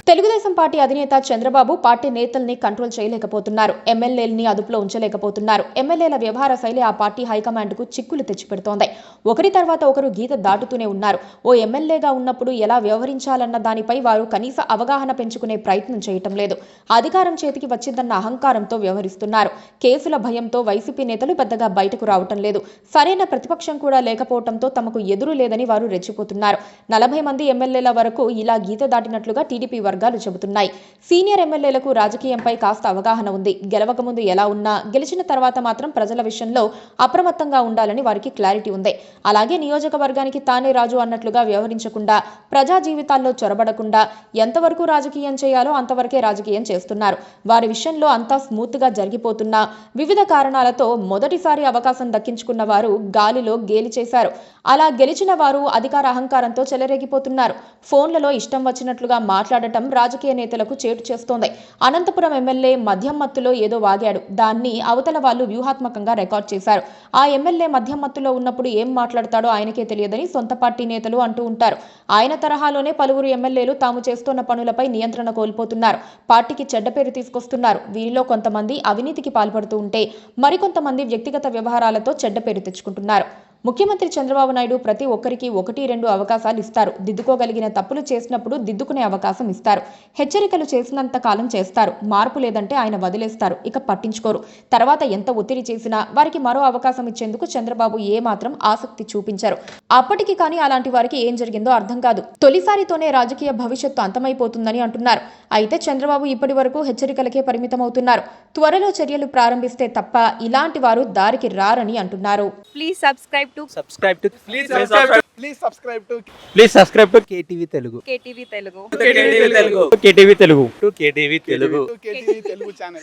Telugu Desam party అధినేత Chandrababu party నేతల్ని control చేయలేకపోతున్నారు. ఎమ్మెల్యేలని అదుపులో ఉంచలేకపోతున్నారు. ఎమ్మెల్యేల వ్యవహార శైలి ఆ పార్టీ హైకమాండ్ కు చిక్కులు తెచ్చిపెడుతోంది. ఒకరి తర్వాత ఒకరు గీత దాటుతూనే ఉన్నారు. ఓ ఎమ్మెల్యేగా ఉన్నప్పుడు ఎలా వ్యవహరించాలన్న దానిపై వారు కనీస అవగాహన పెంచుకునే ప్రయత్నం చేయటం లేదు. అధికారం చేతికి వచ్చిందన్న అహంకారంతో వ్యవహరిస్తున్నారు. కేసుల భయంతో వైసీపీ నేతలు పెద్దగా బయటకు రావటం లేదు. సరైన ప్రతిపక్షం కూడా లేకపోవడంతో తమకు ఎదురు లేదని వారు రెచ్చిపోతున్నారు. 40 మంది ఎమ్మెల్యేల వరకు ఇలా గీత దాటినట్లుగా టీడీపీ వర్గాలు చెబుతున్నాయి. సీనియర్ ఎమ్మెల్యేలకు రాజకీయంపై కాస్త అవగాహన ఉంది. గెలవకముందు ఎలా ఉన్నా గెలిచిన తర్వాత మాత్రం ప్రజల విషయంలో అప్రమత్తంగా ఉండాలని వారికి క్లారిటీ ఉంది. అలాగే నియోజకవర్గానికి తానే రాజు అన్నట్లుగా వ్యవహరించకుండా, ప్రజా జీవితాల్లో చొరబడకుండా ఎంతవరకు రాజకీయం చేయాలో అంతవరకే రాజకీయం చేస్తున్నారు. వారి విషయంలో అంతా స్మూత్ గా జరిగిపోతున్నా వివిధ కారణాలతో మొదటిసారి అవకాశం దక్కించుకున్న వారు గాలిలో గేలి చేశారు. అలా గెలిచిన వారు అధికార అహంకారంతో చెలరేగిపోతున్నారు. ఫోన్లలో ఇష్టం వచ్చినట్లుగా మాట్లాడటం రాజకీయ నేతలకు చేటు చేస్తోంది. అనంతపురం ఎమ్మెల్యే మద్యం మత్తులో ఏదో వాగాడు. దాన్ని అవతల వాళ్ళు వ్యూహాత్మకంగా రికార్డ్ చేశారు. ఆ ఎమ్మెల్యే మద్యం మత్తులో ఉన్నప్పుడు ఏం మాట్లాడతాడో ఆయనకే తెలియదని సొంత పార్టీ నేతలు అంటూ ఉంటారు. ఆయన తరహాలోనే పలువురు ఎమ్మెల్యేలు తాము చేస్తున్న పనులపై నియంత్రణ కోల్పోతున్నారు. పార్టీకి చెడ్డ పేరు తీసుకొస్తున్నారు. వీరిలో కొంతమంది అవినీతికి పాల్పడుతూ ఉంటే మరికొంతమంది వ్యక్తిగత వ్యవహారాలతో చెడ్డ పేరు తెచ్చుకుంటున్నారు. ముఖ్యమంత్రి చంద్రబాబు నాయుడు ప్రతి ఒక్కరికి 1-2 అవకాశాలు ఇస్తారు. దిద్దుకోగలిగిన తప్పులు చేసినప్పుడు దిద్దుకునే అవకాశం ఇస్తారు. హెచ్చరికలు చేసినంత కాలం చేస్తారు. మార్పు లేదంటే ఆయన వదిలేస్తారు. ఇక పట్టించుకోరు. తర్వాత ఎంత ఒత్తిడి చేసినా వారికి మరో అవకాశం ఇచ్చేందుకు చంద్రబాబు ఏమాత్రం ఆసక్తి చూపించారు. అప్పటికి కానీ అలాంటి వారికి ఏం జరిగిందో అర్థం కాదు. తొలిసారితోనే రాజకీయ భవిష్యత్తు అంతమైపోతుందని అంటున్నారు. అయితే చంద్రబాబు ఇప్పటి వరకు హెచ్చరికలకే పరిమితమవుతున్నారు. త్వరలో చర్యలు ప్రారంభిస్తే తప్ప ఇలాంటి వారు దారికి రారని అంటున్నారు. Please subscribe to KTV Telugu. KTV Telugu. KTV Telugu. KTV Telugu channel.